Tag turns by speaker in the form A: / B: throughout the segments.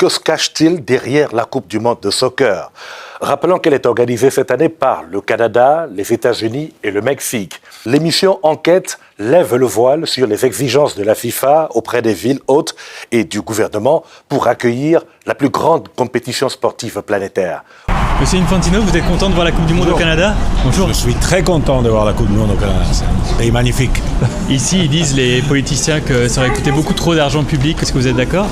A: Que se cache-t-il derrière la Coupe du monde de soccer? Rappelons qu'elle est organisée cette année par le Canada, les États-Unis et le Mexique. L'émission Enquête lève le voile sur les exigences de la FIFA auprès des villes hôtes et du gouvernement pour accueillir la plus grande compétition sportive planétaire.
B: Monsieur Infantino, vous êtes content de voir la Coupe du Monde au Canada?
C: Bonjour. Je suis très content de voir la Coupe du Monde au Canada. C'est un pays magnifique.
B: Ici, ils disent, les politiciens, que ça aurait coûté beaucoup trop d'argent public. Est-ce que vous êtes d'accord?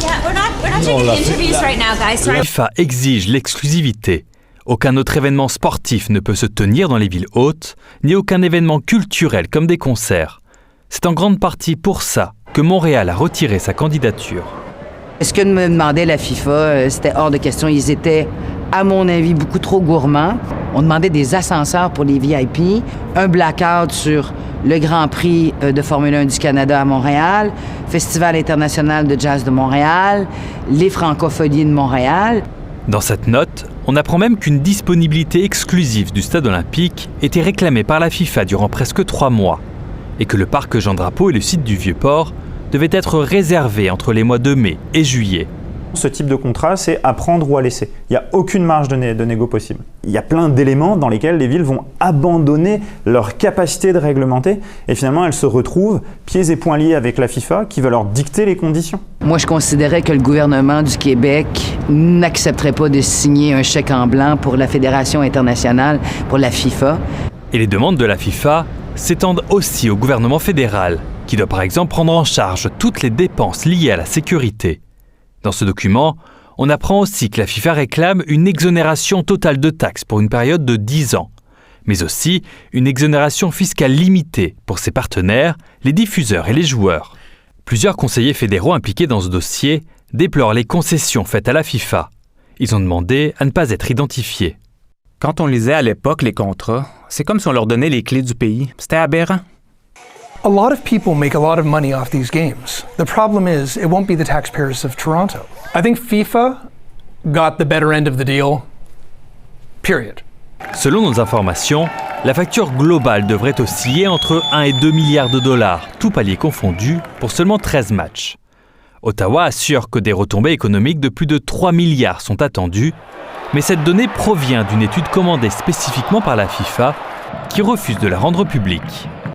D: La FIFA exige l'exclusivité. Aucun autre événement sportif ne peut se tenir dans les villes hôtes, ni aucun événement culturel comme des concerts. C'est en grande partie pour ça que Montréal a retiré sa candidature.
E: Ce que me demandait la FIFA, c'était hors de question. Ils étaient, à mon avis, beaucoup trop gourmands. On demandait des ascenseurs pour les VIP, un blackout sur le Grand Prix de Formule 1 du Canada à Montréal, Festival international de jazz de Montréal, les Francophonies de Montréal.
D: Dans cette note, on apprend même qu'une disponibilité exclusive du stade olympique était réclamée par la FIFA durant presque 3 mois et que le parc Jean-Drapeau et le site du Vieux-Port devaient être réservés entre les mois de mai et juillet.
F: Ce type de contrat, c'est à prendre ou à laisser. Il n'y a aucune marge de négo possible. Il y a plein d'éléments dans lesquels les villes vont abandonner leur capacité de réglementer et finalement elles se retrouvent pieds et poings liés avec la FIFA qui va leur dicter les conditions.
E: Moi, je considérais que le gouvernement du Québec n'accepterait pas de signer un chèque en blanc pour la Fédération internationale, pour la FIFA.
D: Et les demandes de la FIFA s'étendent aussi au gouvernement fédéral, qui doit par exemple prendre en charge toutes les dépenses liées à la sécurité. Dans ce document, on apprend aussi que la FIFA réclame une exonération totale de taxes pour une période de 10 ans, mais aussi une exonération fiscale limitée pour ses partenaires, les diffuseurs et les joueurs. Plusieurs conseillers fédéraux impliqués dans ce dossier déplorent les concessions faites à la FIFA. Ils ont demandé à ne pas être identifiés.
G: Quand on lisait à l'époque les contrats, c'est comme si on leur donnait les clés du pays. C'était aberrant.
H: A lot of people make a lot of money off these games. The problem is, it won't be the taxpayers of Toronto. I think FIFA got the better end of the deal, period.
D: Selon nos informations, la facture globale devrait osciller entre 1 et 2 milliards de dollars, tout palier confondu, pour seulement 13 matchs. Ottawa assure que des retombées économiques de plus de 3 milliards sont attendues, mais cette donnée provient d'une étude commandée spécifiquement par la FIFA, qui refuse de la rendre publique.